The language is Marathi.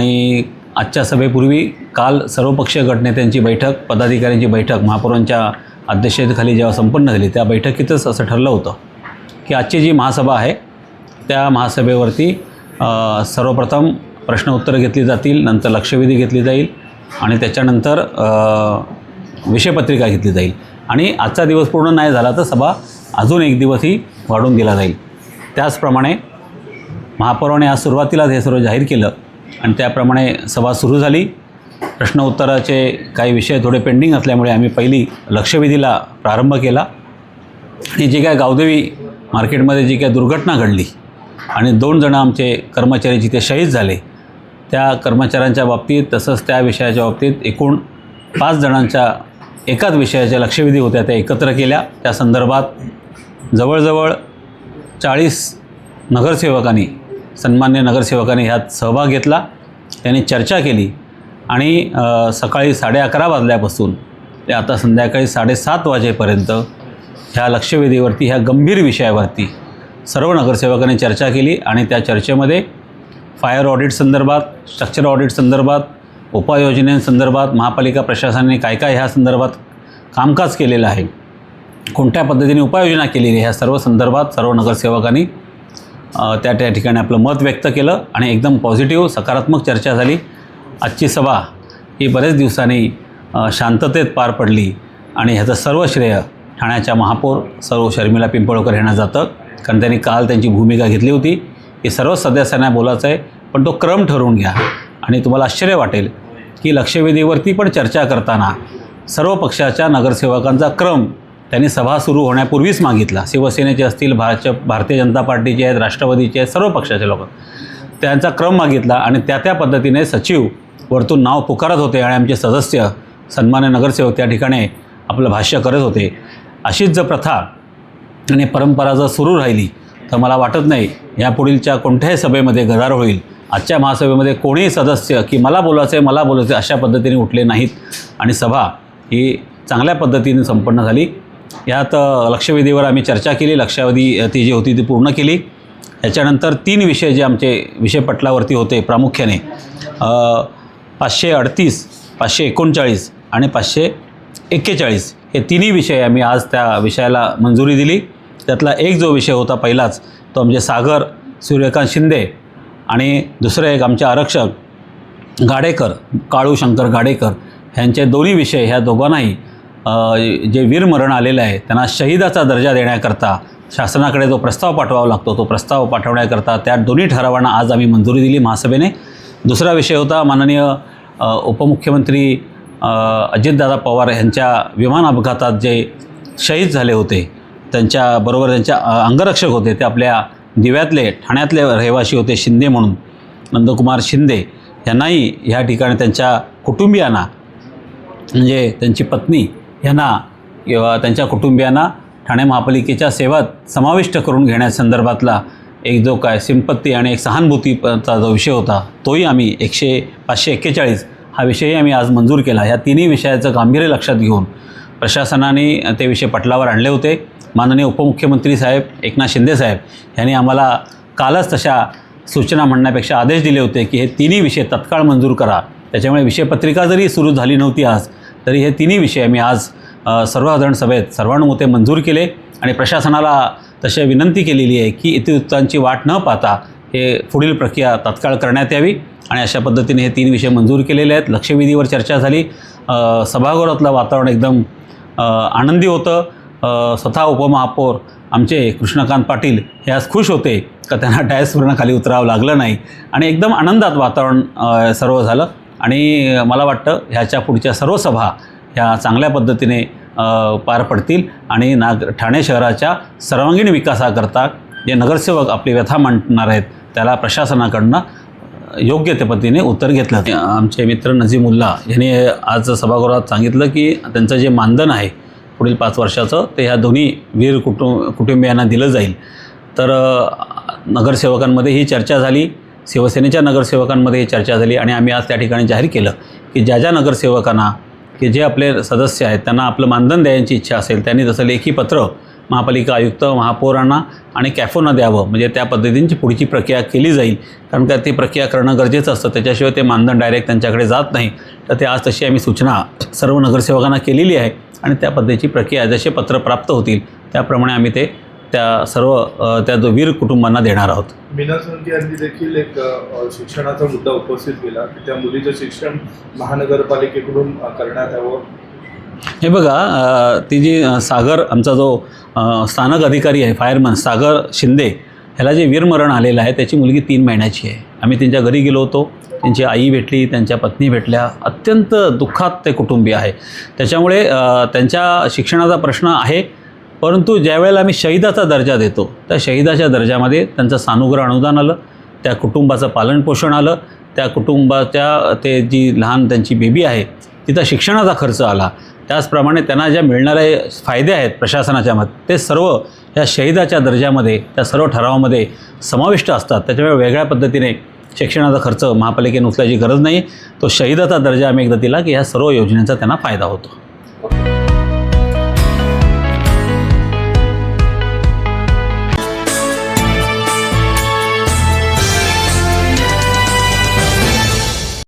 आणि आजच्या सभेपूर्वी काल सर्वपक्षीय गटनेत्यांची बैठक, पदाधिकाऱ्यांची बैठक महापौरांच्या अध्यक्षतेखाली जेव्हा संपन्न झाली, त्या बैठकीतच असं ठरलं होतं की आजची जी महासभा आहे त्या महासभेवरती सर्वप्रथम प्रश्न उत्तरं घेतली जातील, नंतर लक्षवेधी घेतली जाईल आणि त्याच्यानंतर विषयपत्रिका घेतली जाईल आणि आजचा दिवस पूर्ण नाही झाला तर सभा अजून एक दिवसही वाढवून दिला जाईल. त्याचप्रमाणे महापौराने आज सुरुवातीलाच हे सर्व जाहीर केलं आणि त्याप्रमाणे सभा सुरू झाली. प्रश्न उत्तराचे काही विषय थोडे पेंडिंग असल्यामुळे आम्ही पहिली लक्षवेधीला प्रारंभ केला आणि जी काय गावदेवी मार्केटमध्ये जी काय दुर्घटना घडली आणि 2 जण आमचे कर्मचारी जिथे शहीद झाले, त्या कर्मचाऱ्यांच्या बाबतीत तसंच त्या विषयाच्या बाबतीत एकूण 5 जणांच्या एकाच विषयाच्या लक्षवेधी होत्या, त्या एकत्र केल्या. त्या संदर्भात जवळजवळ 40 नगरसेवकांनी, सन्मान्य नगरसेवकांनी ह्यात सहभाग घेतला, त्यांनी चर्चा केली आणि सकाळी 11:30 वाजल्यापासून ते आता संध्याकाळी 7:30 वाजेपर्यंत ह्या लक्षवेधीवरती, ह्या गंभीर विषयावरती सर्व नगरसेवकांनी चर्चा केली आणि त्या चर्चेमध्ये फायर ऑडिट संदर्भात, स्ट्रक्चर ऑडिट संदर्भात, उपाययोजनेसंदर्भात, महापालिका प्रशासनाने काय काय ह्या संदर्भात कामकाज केलेलं आहे, कोणत्या पद्धतीने उपाययोजना केलेली आहे, ह्या सर्व संदर्भात सर्व नगरसेवकांनी त्या ठिकाणी आपलं मत व्यक्त केलं आणि एकदम पॉझिटिव्ह सकारात्मक चर्चा झाली. आजची सभा ही बरेच दिवसांनी शांततेत पार पडली आणि ह्याचं सर्व श्रेय ठाण्याच्या महापौर सर्व शर्मिला पिंपळकर यांना जातं, कारण त्यांनी काल त्यांची भूमिका घेतली होती की सर्व सदस्यांना बोलायचं आहे पण तो क्रम ठरवून घ्या. आणि तुम्हाला आश्चर्य वाटेल की लक्षवेधीवरती पण चर्चा करताना सर्व पक्षाच्या नगरसेवकांचा क्रम त्यांनी सभा सुरू होण्यापूर्वीच मागितला. शिवसेनेचे असतील, भारतीय जनता पार्टीचे आहेत, राष्ट्रवादीचे आहेत, सर्व पक्षाचे लोक त्यांचा क्रम मागितला आणि त्या पद्धतीने सचिव वरतून नाव पुकारत होते आणि आमचे सदस्य सन्मान्य नगरसेवक त्या ठिकाणी आपलं भाष्य करत होते. अशीच जर प्रथा आणि परंपरा जर सुरू राहिली तर मला वाटत नाही यापुढीलच्या कोणत्याही सभेमध्ये गदारोळ होईल. आजच्या महासभेमध्ये कोणीही सदस्य की मला बोलायचं आहे, मला बोलायचं आहे अशा पद्धतीने उठले नाहीत आणि सभा ही चांगल्या पद्धतीने संपन्न झाली. यात लक्षवेधीवर आम्ही चर्चा केली, लक्षवेधी ती जी होती ती पूर्ण केली. याच्यानंतर 3 विषय जे आमचे विषयपटलावरती होते प्रामुख्याने 538, 539 आणि 541 हे तिन्ही विषय आम्ही आज त्या विषयाला मंजुरी दिली. त्यातला एक जो विषय होता पहिलाच तो आमचे सागर सूर्यकांत शिंदे आणि दुसरे एक आमचे आरक्षक गाडेकर, काळू शंकर गाडेकर ह्यांचे दोन्ही विषय, ह्या दोघांनाही जे वीरमरण आलेलं आहे त्यांना शहीदाचा दर्जा देण्याकरता शासनाकडे जो प्रस्ताव पाठवावा लागतो, तो प्रस्ताव पाठवण्याकरता त्या दोन्ही ठरावांना आज आम्ही मंजुरी दिली महासभेने. दुसरा विषय होता माननीय उपमुख्यमंत्री अजितदादा पवार यांच्या विमान अपघातात जे शहीद झाले होते, त्यांच्याबरोबर त्यांच्या अंगरक्षक होते, ते आपल्या दिव्यातले ठाण्यातले रहिवासी होते शिंदे म्हणून, नंदकुमार शिंदे यांनाही ह्या ठिकाणी त्यांच्या कुटुंबियांना, म्हणजे त्यांची पत्नी यांना किंवा त्यांच्या कुटुंबियांना ठाणे महापालिकेच्या सेवात समाविष्ट करून घेण्यासंदर्भातला एक जो काय सिंपत्ती आणि एक सहानुभूतीचा जो विषय होता तोही आम्ही 541 हा विषयही आम्ही आज मंजूर केला. ह्या तिन्ही विषयाचं गांभीर्य लक्षात घेऊन प्रशासनाने ते विषय पटलावर आणले होते. माननीय उपमुख्यमंत्री साहेब एकनाथ शिंदे साहेब यांनी आम्हाला कालच तशा सूचना म्हणण्यापेक्षा आदेश दिले होते की हे तिन्ही विषय तत्काळ मंजूर करा. त्याच्यामुळे विषयपत्रिका जरी सुरू झाली नव्हती आज तरी हे तिन्ही विषय आम्ही आज सर्वसाधारण सभेत सर्वानुमते मंजूर केले आणि प्रशासनाला तशी विनंती केलेली आहे की इतिवृत्तांची वाट न पाहता हे पुढील प्रक्रिया तात्काळ करण्यात यावी आणि अशा पद्धतीने हे 3 विषय मंजूर केलेले आहेत. लक्षवेधीवर चर्चा झाली. सभागृहातलं वातावरण एकदम आनंदी होतं. स्वतः उपमहापौर आमचे कृष्णकांत पाटील हे आज खुश होते का त्यांना डायसवरनं खाली उतरावं लागलं नाही आणि एकदम आनंदात वातावरण सर्व झालं आणि मला वाटतं ह्याच्या पुढच्या सर्व सभा ह्या चांगल्या पद्धतीने पार पडतील आणि ठाणे शहराच्या सर्वांगीण विकासाकरता जे नगरसेवक आपली व्यथा मांडणार आहेत त्याला प्रशासनाकडनं योग्य त्या पद्धतीने उत्तर घेतलं. आमचे मित्र नजीमुल्ला यांनी आज सभागृहात सांगितलं की त्यांचं जे मानधन आहे पुढील 5 वर्षाचं ते ह्या दोन्ही वीर कुटुंबियांना दिलं जाईल. तर नगरसेवकांमध्ये ही चर्चा झाली, शिवसेनेच्या नगरसेवकांमध्ये ही चर्चा झाली आणि आम्ही आज त्या ठिकाणी जाहीर केलं की ज्या नगरसेवकांना की जे आपले सदस्य आहेत त्यांना आपलं मानधन द्यायची इच्छा असेल त्यांनी तसं लेखी पत्र महापालिका आयुक्त महापौरांना आणि कॅफोना द्यावं, म्हणजे त्या पद्धतींची पुढची प्रक्रिया केली जाईल. कारण का ती प्रक्रिया करणं गरजेचं असतं, त्याच्याशिवाय ते मानधन डायरेक्ट त्यांच्याकडे जात नाही. तर ते आज तशी आम्ही सूचना सर्व नगरसेवकांना केलेली आहे आणि त्या पद्धतीची प्रक्रिया जसे पत्र प्राप्त होतील त्याप्रमाणे आम्ही ते त्या सर्व त्या वीर कुटुंबांना देणार आहोत. मीना सोनके यांनी देखील एक शिक्षणाचा मुद्दा उपस्थित केला की त्या मुलीचं शिक्षण महानगरपालिकेकडून करण्यात यावं. हे बघा, ती जी सागर, आमचा जो स्थानक अधिकारी आहे फायरमन सागर शिंदे, ह्याला जे वीरमरण आलेलं आहे त्याची मुलगी 3 महिन्याची आहे. आम्ही त्यांच्या घरी गेलो होतो, त्यांची आई भेटली, त्यांच्या पत्नी भेटल्या. अत्यंत दुःखात ते कुटुंबीय आहे. त्याच्यामुळे त्यांच्या शिक्षणाचा प्रश्न आहे, परंतु ज्यावेळेला आम्ही शहीदाचा दर्जा देतो त्या शहीदाच्या दर्जामध्ये त्यांचं सानुग्रह अनुदान आलं, त्या कुटुंबाचं पालनपोषण आलं, त्या कुटुंबाच्या ते जी लहान त्यांची बेबी आहे तिथं शिक्षणाचा खर्च आला. त्याचप्रमाणे त्यांना ज्या मिळणारे फायदे आहेत प्रशासनाच्या मते ते सर्व या शहीदाच्या दर्जामध्ये त्या सर्व ठरावामध्ये समाविष्ट असतात. त्याच्यामुळे वेगळ्या पद्धतीने शिक्षणाचा खर्च महापालिकेने उचलायची गरज नाही. तो शहीदाचा दर्जा आम्ही एकदा दिला की ह्या सर्व योजनांचा त्यांना फायदा होतो.